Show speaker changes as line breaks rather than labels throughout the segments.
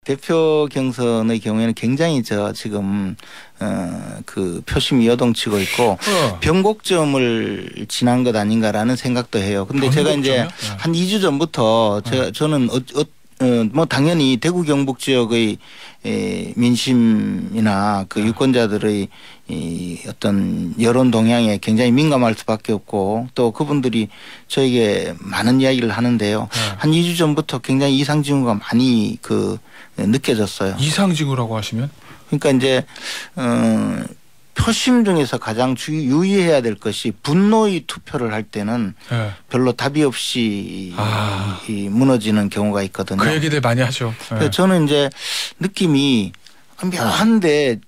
대표 경선의 경우에는 굉장히 지금 그 표심이 요동치고 있고 변곡점을 지난 것 아닌가라는 생각도 해요. 근데 제가 이제 한 2주 전부터 저는 뭐 당연히 대구 경북 지역의 민심이나 그 유권자들의 이 어떤 여론 동향에 굉장히 민감할 수밖에 없고 또 그분들이 저에게 많은 이야기를 하는데요. 한 2주 전부터 굉장히 이상 징후가 많이 느껴졌어요.
이상 징후라고 하시면?
그러니까 이제 표심 중에서 가장 유의해야 될 것이 분노의 투표를 할 때는 별로 답이 없이 무너지는 경우가 있거든요.
그 얘기들 많이 하죠.
그래서 저는 이제 느낌이 묘한데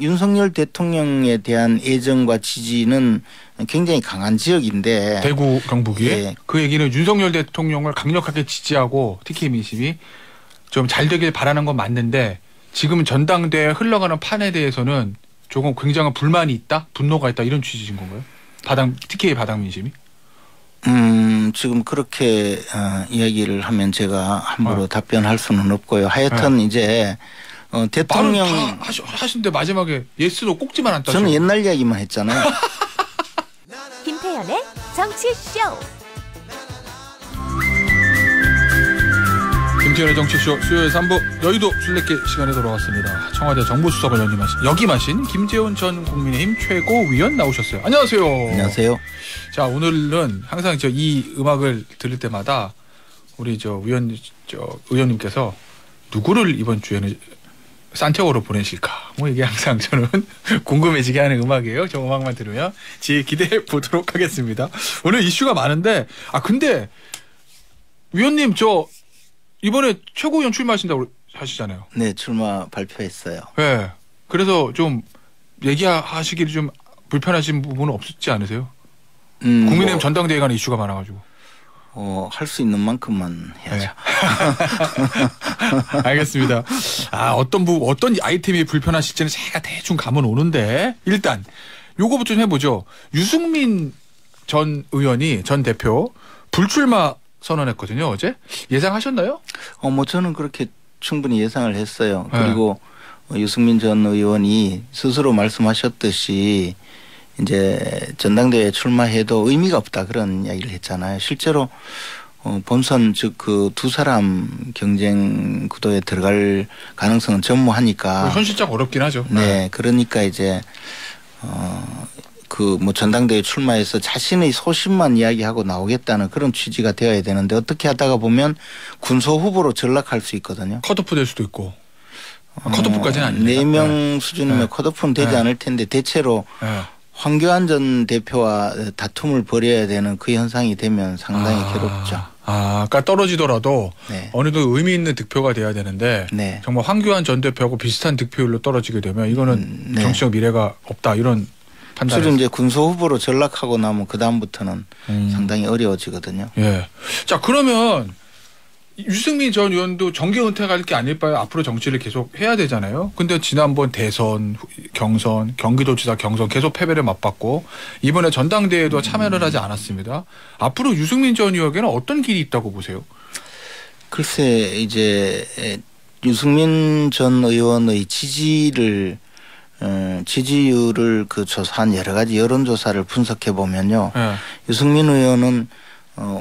윤석열 대통령에 대한 애정과 지지는 굉장히 강한 지역인데
대구 경북이
예.
그 얘기는 윤석열 대통령을 강력하게 지지하고 특히 민심이 좀 잘 되길 바라는 건 맞는데 지금 전당대회 흘러가는 판에 대해서는 조금 굉장한 불만이 있다, 분노가 있다 이런 취지인 건가요? 특히 바닥 민심이?
지금 그렇게 이야기를 하면 제가 함부로 답변할 수는 없고요. 하여튼 이제 대통령
하시는데 마지막에 예스로 꼭지만 안 따죠.
저는 옛날 이야기만 했잖아요.
김태현의 정치쇼.
김태현의 정치쇼 수요일 3부 여의도 순례길 시간에 돌아왔습니다. 청와대 정보수석을 역임하신 김재원 전 국민의힘 최고위원 나오셨어요. 안녕하세요.
안녕하세요.
자, 오늘은 항상 이 음악을 들을 때마다 우리 의원님께서 누구를 이번 주에는 산티아고로 보내실까? 뭐 이게 항상 저는 궁금해지게 하는 음악이에요. 저 음악만 들으면 기대해 보도록 하겠습니다. 오늘 이슈가 많은데 근데 위원님 이번에 최고위원 출마하신다고 하시잖아요.
네, 출마 발표했어요.
네. 그래서 좀 얘기하시기를 좀 불편하신 부분은 없지 않으세요? 국민의힘 전당대회 간에 이슈가 많아가지고.
할 수 있는 만큼만 해야죠.
네. 알겠습니다. 어떤 아이템이 불편하실지는 제가 대충 감은 오는데 일단 요거부터 좀 해보죠. 유승민 전 대표 불출마 선언했거든요. 어제 예상하셨나요?
저는 그렇게 충분히 예상을 했어요. 그리고 유승민 전 의원이 스스로 말씀하셨듯이 이제 전당대회에 출마해도 의미가 없다 그런 이야기를 했잖아요. 실제로 본선 즉 그 두 사람 경쟁 구도에 들어갈 가능성은 전무하니까
현실적 어렵긴 하죠.
네, 그러니까 이제 전당대회 출마해서 자신의 소신만 이야기하고 나오겠다는 그런 취지가 되어야 되는데 어떻게 하다가 보면 군소 후보로 전락할 수 있거든요.
컷오프 될 수도 있고. 컷오프까지는 아닙니다.
4명 수준이면 컷오프는 되지 않을 텐데 대체로 황교안 전 대표와 다툼을 벌여야 되는 그 현상이 되면 상당히 괴롭죠.
그러니까 떨어지더라도 어느 정도 의미 있는 득표가 돼야 되는데 정말 황교안 전 대표하고 비슷한 득표율로 떨어지게 되면 이거는 정치적 미래가 없다 이런 판단을.
실은 이제 군소 후보로 전락하고 나면 그 다음부터는 상당히 어려워지거든요.
예. 자, 그러면 유승민 전 의원도 정계 은퇴할 게 아닐 바에 앞으로 정치를 계속 해야 되잖아요. 근데 지난번 대선, 경선, 경기도지사 경선 계속 패배를 맛봤고 이번에 전당대회도 참여를 하지 않았습니다. 앞으로 유승민 전 의원에게는 어떤 길이 있다고 보세요?
글쎄 이제 유승민 전 의원의 지지율을 조사한 여러 가지 여론조사를 분석해 보면요. 유승민 의원은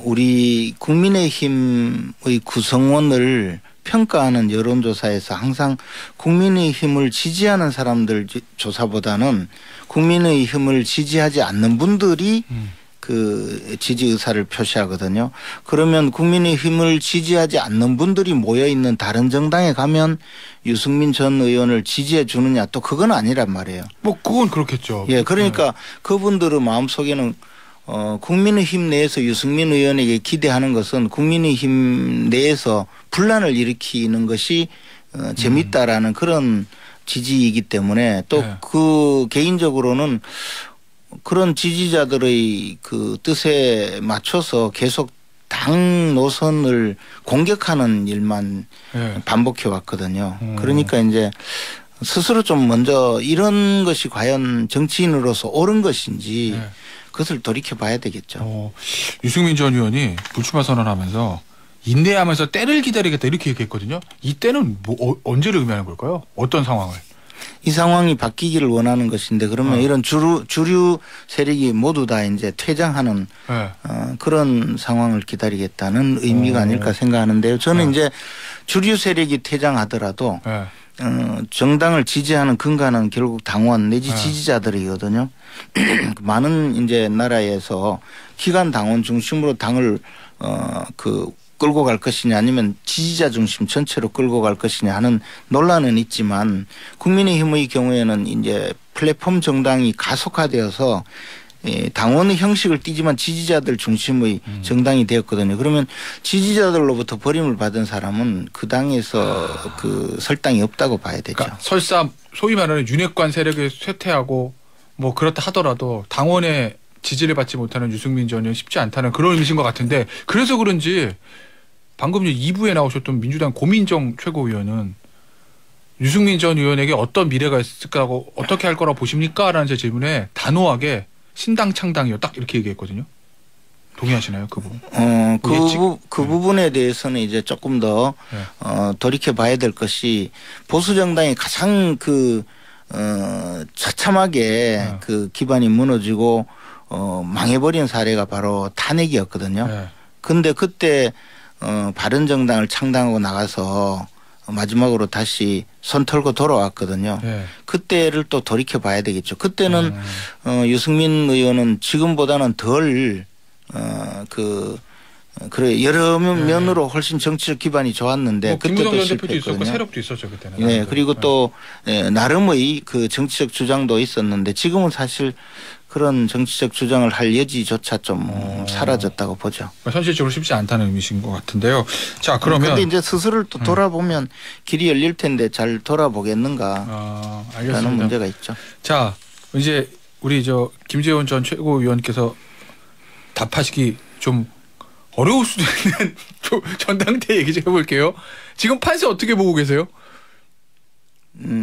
우리 국민의힘의 구성원을 평가하는 여론조사에서 항상 국민의힘을 지지하는 사람들 조사보다는 국민의힘을 지지하지 않는 분들이 그 지지 의사를 표시하거든요. 그러면 국민의힘을 지지하지 않는 분들이 모여 있는 다른 정당에 가면 유승민 전 의원을 지지해 주느냐 또 그건 아니란 말이에요.
뭐 그건 그렇겠죠.
예, 그러니까 그분들의 마음속에는 국민의힘 내에서 유승민 의원에게 기대하는 것은 국민의힘 내에서 분란을 일으키는 것이 재밌다라는 그런 지지이기 때문에 또 그 개인적으로는 그런 지지자들의 그 뜻에 맞춰서 계속 당 노선을 공격하는 일만 반복해 왔거든요. 그러니까 이제 스스로 좀 먼저 이런 것이 과연 정치인으로서 옳은 것인지 그것을 돌이켜봐야 되겠죠.
유승민 전 의원이 불출마 선언하면서 인내하면서 때를 기다리겠다 이렇게 얘기했거든요. 이 때는 뭐 언제를 의미하는 걸까요? 어떤 상황을?
이 상황이 바뀌기를 원하는 것인데 그러면 이런 주류 세력이 모두 다 이제 퇴장하는 그런 상황을 기다리겠다는 의미가 아닐까 생각하는데요. 저는 이제 주류 세력이 퇴장하더라도 정당을 지지하는 근간은 결국 당원 내지 지지자들이거든요. 많은 이제 나라에서 기관 당원 중심으로 당을 끌고 갈 것이냐 아니면 지지자 중심 전체로 끌고 갈 것이냐 하는 논란은 있지만 국민의힘의 경우에는 이제 플랫폼 정당이 가속화되어서 당원의 형식을 띠지만 지지자들 중심의 정당이 되었거든요. 그러면 지지자들로부터 버림을 받은 사람은 그 당에서 설당이 없다고 봐야 되죠.
그러니까 설사 소위 말하는 윤핵관 세력을 쇠퇴하고 뭐 그렇다 하더라도 당원의 지지를 받지 못하는 유승민 전 의원 쉽지 않다는 그런 의미신 것 같은데 그래서 그런지 방금 2부에 나오셨던 민주당 고민정 최고위원은 유승민 전 의원에게 어떤 미래가 있을까고 어떻게 할 거라고 보십니까? 라는 제 질문에 단호하게 신당 창당이요. 딱 이렇게 얘기했거든요. 동의하시나요? 그 부분?
그 부분에 대해서는 이제 조금 더 돌이켜 봐야 될 것이 보수 정당이 가장 처참하게 그 기반이 무너지고 망해버린 사례가 바로 탄핵이었거든요. 근데 그때 바른정당을 창당하고 나가서 마지막으로 다시 손 털고 돌아왔거든요. 그때를 또 돌이켜 봐야 되겠죠. 그때는 유승민 의원은 지금보다는 덜 그래 여러 면으로 훨씬 정치적 기반이 좋았는데
뭐
그때도
김무성 전 대표도
실패했거든요.
있었고 세력도 있었죠 그때는.
네, 그리고 또 나름의 그 정치적 주장도 있었는데 지금은 사실 그런 정치적 주장을 할 여지조차 좀 사라졌다고 보죠.
현실적으로 쉽지 않다는 의미신 것 같은데요. 자, 그러면
근데 이제 스스로를 또 돌아보면 길이 열릴 텐데 잘 돌아보겠는가 라는 문제가 있죠.
자, 이제 우리 김재원 전 최고위원께서 답하시기 좀 어려울 수도 있는 전당대 얘기 좀 해볼게요. 지금 판세 어떻게 보고 계세요?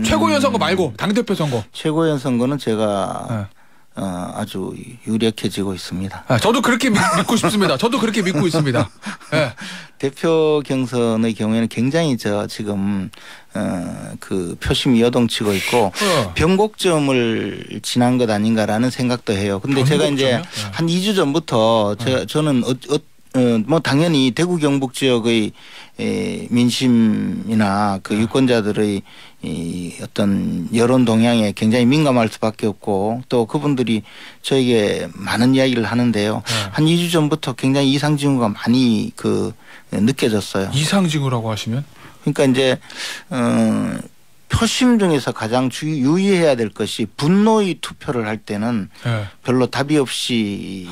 최고위원 선거 말고 당대표 선거.
최고위원 선거는 제가 아주 유력해지고 있습니다.
저도 그렇게 믿고 싶습니다. 저도 그렇게 믿고 있습니다. 네.
대표 경선의 경우에는 굉장히 지금 그 표심이 요동치고 있고 변곡점을 지난 것 아닌가라는 생각도 해요. 근데 제가 이제 한 2주 전부터 저는 뭐 당연히 대구 경북 지역의 민심이나 그 유권자들의 이 어떤 여론 동향에 굉장히 민감할 수밖에 없고 또 그분들이 저에게 많은 이야기를 하는데요. 한 2주 전부터 굉장히 이상 징후가 많이 느껴졌어요.
이상 징후라고 하시면? 그러니까
이제 표심 중에서 가장 유의해야 될 것이 분노의 투표를 할 때는 별로 답이 없이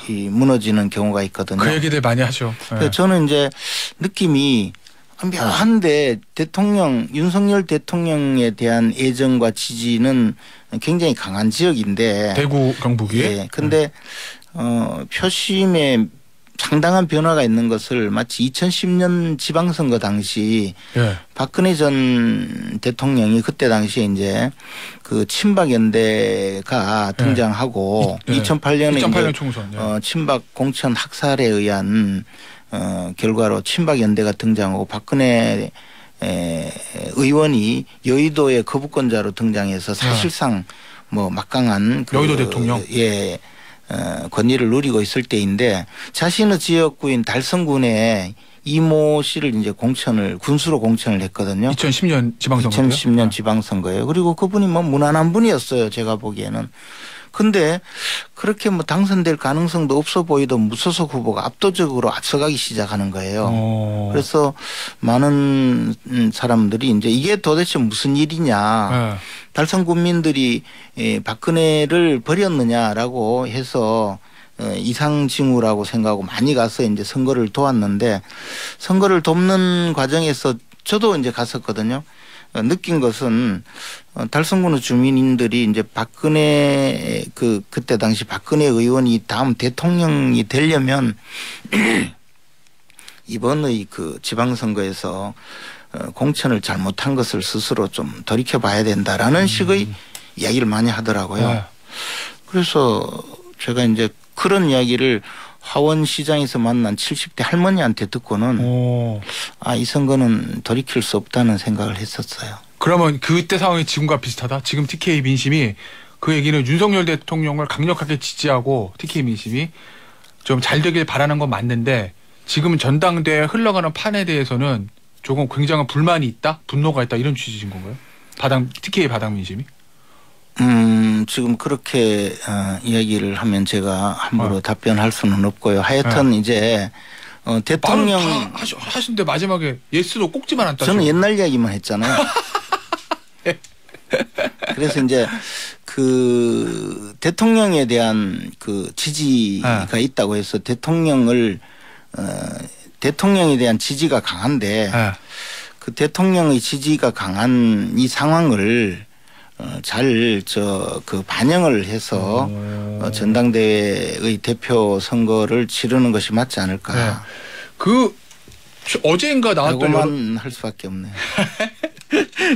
무너지는 경우가 있거든요.
그 얘기들 많이 하죠.
저는 이제 느낌이 묘한데 윤석열 대통령에 대한 애정과 지지는 굉장히 강한 지역인데
대구 경북이.
예. 근데 표심에 상당한 변화가 있는 것을 마치 2010년 지방선거 당시 박근혜 전 대통령이 그때 당시에 이제 그 친박연대가 등장하고 2008년 총선 친박 공천 학살에 의한 결과로 친박연대가 등장하고 박근혜 의원이 여의도의 거부권자로 등장해서 사실상 뭐 막강한
여의도 대통령
권위를 누리고 있을 때인데 자신의 지역구인 달성군에 이모 씨를 이제 군수로 공천을 했거든요.
2010년 지방선거요?
2010년 지방선거예요. 그리고 그분이 뭐 무난한 분이었어요. 제가 보기에는. 근데 그렇게 뭐 당선될 가능성도 없어 보이던 무소속 후보가 압도적으로 앞서가기 시작하는 거예요. 그래서 많은 사람들이 이제 이게 도대체 무슨 일이냐. 달성 군민들이 박근혜를 버렸느냐라고 해서 이상 징후라고 생각하고 많이 가서 이제 선거를 도왔는데 선거를 돕는 과정에서 저도 이제 갔었거든요. 느낀 것은 달성군의 주민들이 이제 박근혜 그때 당시 박근혜 의원이 다음 대통령이 되려면 이번의 그 지방선거에서 공천을 잘못한 것을 스스로 좀 돌이켜 봐야 된다라는 식의 이야기를 많이 하더라고요. 그래서 제가 이제 그런 이야기를 화원시장에서 만난 70대 할머니한테 듣고는 이 선거는 돌이킬 수 없다는 생각을 했었어요.
그러면 그때 상황이 지금과 비슷하다? 지금 TK 민심이 그 얘기는 윤석열 대통령을 강력하게 지지하고 TK 민심이 좀 잘 되길 바라는 건 맞는데 지금 전당대회 흘러가는 판에 대해서는 조금 굉장한 불만이 있다? 분노가 있다? 이런 취지인 건가요? TK 바닥 민심이?
지금 그렇게 이야기를 하면 제가 함부로 답변할 수는 없고요. 하여튼 이제 대통령
하신데 마지막에 예스도 꼭지만 안 따죠.
저는 옛날 이야기만 했잖아요. 그래서 이제 그 대통령에 대한 그 지지가 있다고 해서 대통령에 대한 지지가 강한데 그 대통령의 지지가 강한 이 상황을 잘 그 반영을 해서 전당대회의 대표 선거를 치르는 것이 맞지 않을까.
네. 그 어제인가 나왔던
라고만 할 수밖에 없네요.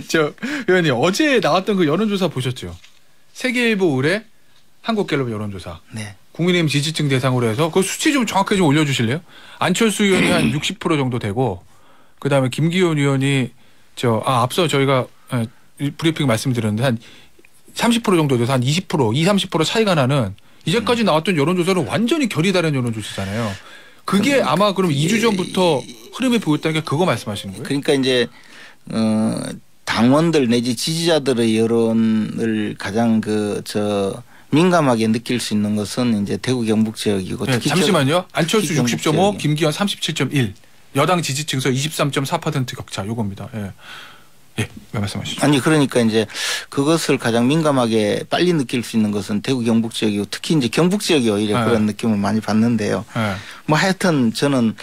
저 의원님 어제 나왔던 그 여론조사 보셨죠? 세계일보 의뢰 한국갤럽 여론조사.
네.
국민의힘 지지층 대상으로 해서 그 수치 좀 정확하게 좀 올려주실래요? 안철수 의원이 한 60% 정도 되고 그다음에 김기현 의원이 앞서 저희가 브리핑 말씀드렸는데 한 30% 정도 돼서 한 20%, 30% 차이가 나는 이제까지 나왔던 여론조사는 완전히 결이 다른 여론조사잖아요. 그게 아마 그럼 2주 전부터 흐름이 보였다는 게 그거 말씀하시는 거예요?
그러니까 이제 당원들 내지 지지자들의 여론을 가장 민감하게 느낄 수 있는 것은 이제 대구 경북 지역이고.
네, 잠시만요. 안철수 60.5, 김기현 37.1, 여당 지지층에서 23.4% 격차 요겁니다. 예. 예, 말씀하시죠.
아니 그러니까 이제 그것을 가장 민감하게 빨리 느낄 수 있는 것은 대구 경북 지역이고 특히 이제 경북 지역이 오히려 그런 느낌을 많이 받는데요. 뭐 하여튼 저는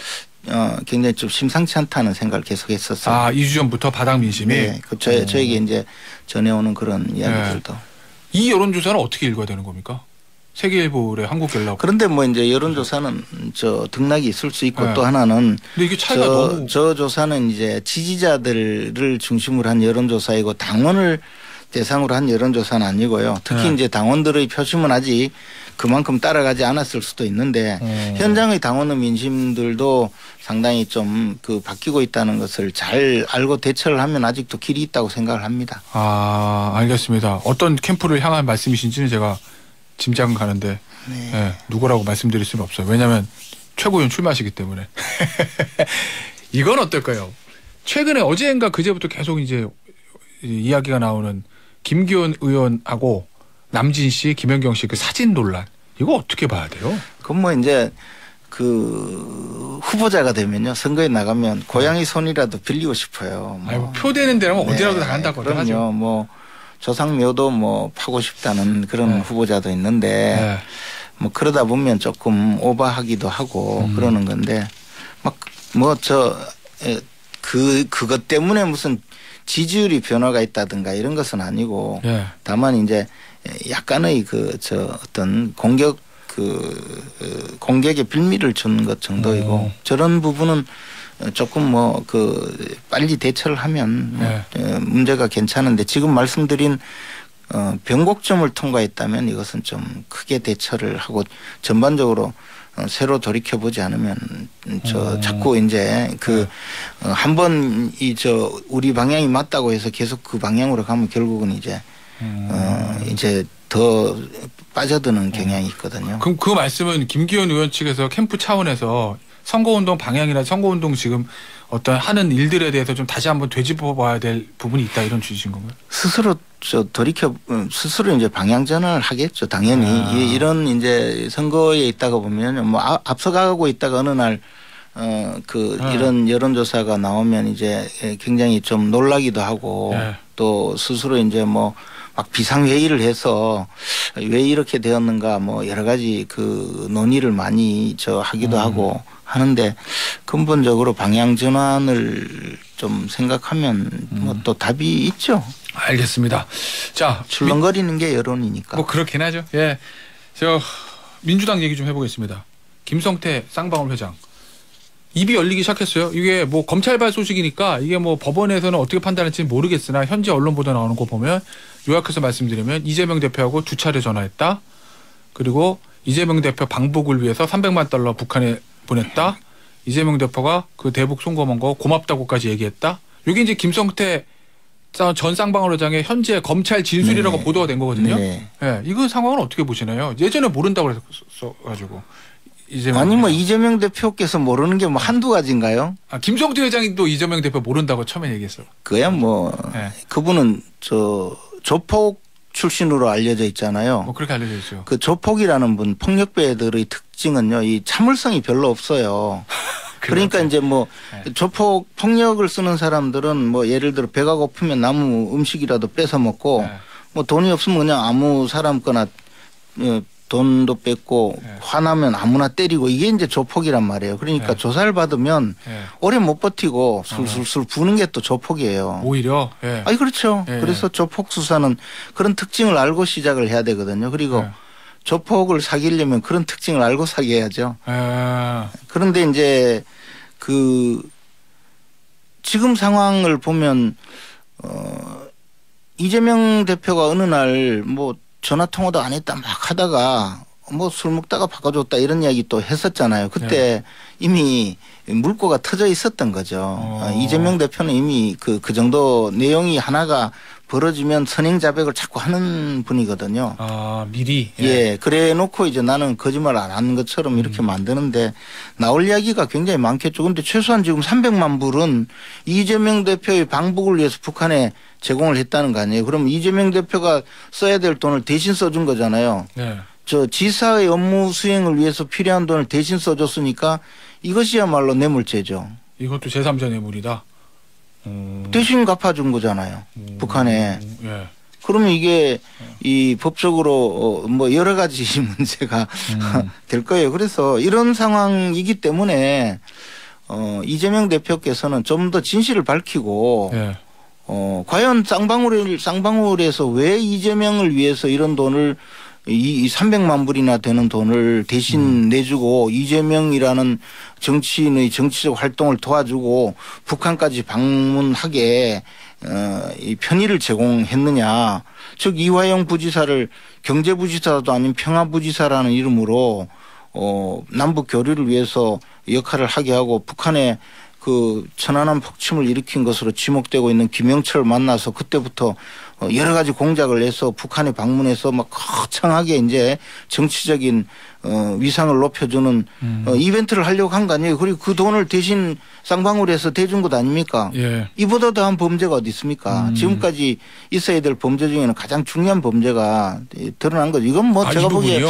굉장히 좀 심상치 않다는 생각을 계속 했었어요.
2주 전부터 바닥 민심이.
네, 저에게 이제 전해오는 그런 이야기들도.
이 여론조사는 어떻게 읽어야 되는 겁니까? 세계일보의 한국갤럽.
그런데 뭐 이제 여론조사는 등락이 있을 수 있고 또 하나는
근데 이게 차이가 너무
저 조사는 이제 지지자들을 중심으로 한 여론조사이고 당원을 대상으로 한 여론조사는 아니고요. 특히 이제 당원들의 표심은 아직 그만큼 따라가지 않았을 수도 있는데 현장의 당원의 민심들도 상당히 좀 바뀌고 있다는 것을 잘 알고 대처를 하면 아직도 길이 있다고 생각을 합니다.
알겠습니다. 어떤 캠프를 향한 말씀이신지는 제가 짐작은 가는데 누구라고 말씀드릴 수는 없어요. 왜냐하면 최고위원 출마하시기 때문에. 이건 어떨까요? 최근에 어제인가 그제부터 계속 이제 이야기가 나오는 김기현 의원하고 남진 씨, 김연경 씨 그 사진 논란. 이거 어떻게 봐야 돼요?
그건 뭐 이제 후보자가 되면요. 선거에 나가면 고양이 손이라도 빌리고 싶어요.
표되는 데라면 어디라도 나간다고 하죠.
뭐 조상묘도 파고 싶다는 그런 후보자도 있는데 뭐 그러다 보면 조금 오버하기도 하고 그러는 건데 그것 때문에 무슨 지지율이 변화가 있다든가 이런 것은 아니고 다만 이제 약간의 어떤 공격의 빌미를 준 것 정도이고 저런 부분은 조금 빨리 대처를 하면 문제가 괜찮은데 지금 말씀드린 변곡점을 통과했다면 이것은 좀 크게 대처를 하고 전반적으로 새로 돌이켜보지 않으면 자꾸 이제 한번 우리 방향이 맞다고 해서 계속 그 방향으로 가면 결국은 이제 더 빠져드는 경향이 있거든요.
그럼 그 말씀은 김기현 의원 측에서 캠프 차원에서 선거운동 방향이나 선거운동 지금 어떤 하는 일들에 대해서 좀 다시 한번 되짚어봐야 될 부분이 있다 이런 취지인 건가요?
스스로 스스로 이제 방향 전환을 하겠죠. 당연히 이런 이제 선거에 있다가 보면 앞서가고 있다가 어느 날 이런 여론조사가 나오면 이제 굉장히 좀 놀라기도 하고 또 스스로 이제 막 비상회의를 해서 왜 이렇게 되었는가 여러 가지 논의를 많이 하기도 하고 하는데 근본적으로 방향 전환을 좀 생각하면 또 답이 있죠.
알겠습니다. 자,
출렁거리는 게 여론이니까.
그렇긴 하죠. 예. 민주당 얘기 좀 해보겠습니다. 김성태 쌍방울 회장. 입이 열리기 시작했어요. 이게 검찰발 소식이니까 이게 법원에서는 어떻게 판단할지는 모르겠으나 현재 언론 보도 나오는 거 보면 요약해서 말씀드리면 이재명 대표하고 2차례 전화했다. 그리고 이재명 대표 방북을 위해서 300만 달러 북한에 보냈다. 이재명 대표가 그 대북 송금한 거 고맙다고까지 얘기했다. 이게 이제 김성태 전 쌍방울회장의 현재 검찰 진술이라고
네.
보도가 된 거거든요.
네.
네. 이거 상황은 어떻게 보시나요? 예전에 모른다고 그랬어가지고.
아니 뭐 이재명 대표께서 모르는 게 뭐 한두 가지인가요?
아, 김성태 회장이 또 이재명 대표 모른다고 처음에 얘기했어요.
그야 뭐
네.
그분은 조폭 출신으로 알려져 있잖아요.
뭐 그렇게 알려져 있죠.
그 조폭이라는 분 폭력배들의 특징은요, 이 참을성이 별로 없어요. 그러니까 이제 뭐
네.
조폭 폭력을 쓰는 사람들은 뭐 예를 들어 배가 고프면 남의 음식이라도 뺏어 먹고
네.
뭐 돈이 없으면 그냥 아무 사람 거나 돈도 뺏고
네.
화나면 아무나 때리고 이게 이제 조폭이란 말이에요. 그러니까
네.
조사를 받으면
네.
오래 못 버티고 술술술 부는 게 또 조폭이에요.
오히려. 네.
아니 그렇죠.
네.
그래서 조폭 수사는 그런 특징을 알고 시작을 해야 되거든요. 그리고
네.
조폭을 사귀려면 그런 특징을 알고 사귀어야죠. 그런데 이제 지금 상황을 보면 이재명 대표가 어느 날 뭐 전화 통화도 안 했다 막 하다가 뭐 술 먹다가 바꿔줬다 이런 이야기 또 했었잖아요. 그때
네.
이미 물꼬가 터져 있었던 거죠. 이재명 대표는 이미 그 정도 내용이 하나가 벌어지면 선행자백을 자꾸 하는 분이거든요.
아, 미리?
예. 그래 놓고 이제 나는 거짓말 안 하는 것처럼 이렇게 만드는데 나올 이야기가 굉장히 많겠죠. 근데 최소한 지금 300만 불은 이재명 대표의 방북을 위해서 북한에 제공을 했다는 거 아니에요. 그럼 이재명 대표가 써야 될 돈을 대신 써준 거잖아요.
네.
지사의 업무 수행을 위해서 필요한 돈을 대신 써줬으니까 이것이야말로 뇌물죄죠.
이것도 제3자 뇌물이다.
대신 갚아준 거잖아요. 북한에.
예.
그러면 이게 이 법적으로 뭐 여러 가지 문제가 될 거예요. 그래서 이런 상황이기 때문에 이재명 대표께서는 좀 더 진실을 밝히고
예.
과연 쌍방울에서 왜 이재명을 위해서 이런 돈을 이 300만 불이나 되는 돈을 대신 내주고 이재명이라는 정치인의 정치적 활동을 도와주고 북한까지 방문하게 이 편의를 제공했느냐. 즉 이화영 부지사를 경제부지사도 아닌 평화부지사라는 이름으로 남북 교류를 위해서 역할을 하게 하고 북한에 그 천안함 폭침을 일으킨 것으로 지목되고 있는 김영철을 만나서 그때부터 여러 가지 공작을 해서 북한에 방문해서 막 거창하게 이제 정치적인 위상을 높여주는 이벤트를 하려고 한 거 아니에요. 그리고 그 돈을 대신 쌍방울에서 대준 것 아닙니까? 예. 이보다 더한 범죄가 어디 있습니까? 지금까지 있어야 될 범죄 중에는 가장 중요한 범죄가 드러난 거죠. 이건 뭐 제가 보기에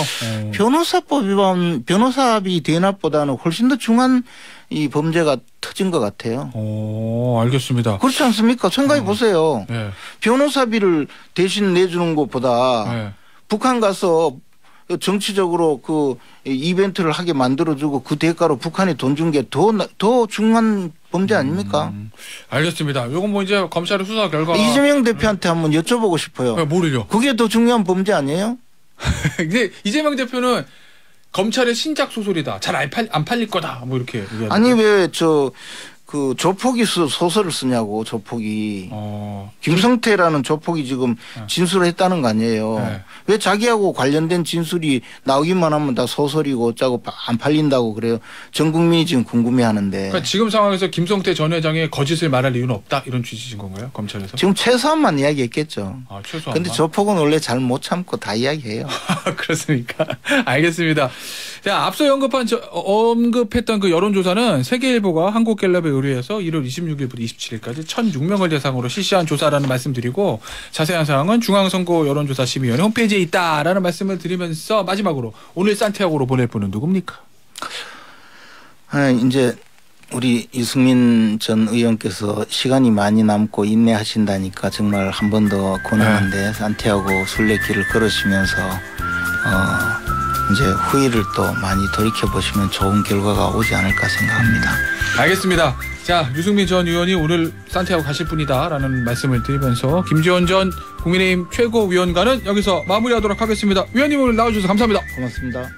변호사법 위반, 변호사비 대납보다는 훨씬 더 중요한 이 범죄가 터진 것 같아요.
오, 알겠습니다.
그렇지 않습니까? 생각해 보세요.
네.
변호사비를 대신 내주는 것보다 네. 북한 가서 정치적으로 그 이벤트를 하게 만들어주고 그 대가로 북한에 돈 준 게 더 중요한 범죄 아닙니까?
알겠습니다. 이건 뭐 이제 검찰의 수사 결과
이재명 대표한테 한번 여쭤보고 싶어요.
뭐를요?
그게 더 중요한 범죄 아니에요?
근데 이재명 대표는 검찰의 신작 소설이다. 잘 안 팔릴 거다. 뭐 이렇게.
아니 왜 그 조폭이 소설을 쓰냐고 조폭이. 김성태라는 조폭이 지금 진술을 했다는 거 아니에요. 네. 왜 자기하고 관련된 진술이 나오기만 하면 다 소설이고 어쩌고 안 팔린다고 그래요. 전 국민이 지금 궁금해하는데.
그러니까 지금 상황에서 김성태 전 회장의 거짓을 말할 이유는 없다. 이런 취지신 건가요? 검찰에서?
지금 최소한만 이야기했겠죠.
아, 최소한만.
그런데 조폭은 원래 잘 못 참고 다 이야기해요.
그렇습니까? 알겠습니다. 자, 앞서 언급했던 그 여론조사는 세계일보가 한국갤럽에 의뢰해서 1월 26일부터 27일까지 1,006명을 대상으로 실시한 조사라는 말씀드리고 자세한 사항은 중앙선거 여론조사 심의위원회 홈페이지에 있다라는 말씀을 드리면서 마지막으로 오늘 산티아고로 보낼 분은 누굽니까?
이제 우리 유승민 전 의원께서 시간이 많이 남고 인내하신다니까 정말 한 번 더 권하는데 산티아고 순례길을 걸으시면서 이제 후회를 또 많이 돌이켜보시면 좋은 결과가 오지 않을까 생각합니다.
알겠습니다. 자, 유승민 전 의원이 오늘 산티아고 가실 분이다라는 말씀을 드리면서 김지원 전 국민의힘 최고위원과는 여기서 마무리하도록 하겠습니다. 위원님 오늘 나와주셔서 감사합니다.
고맙습니다.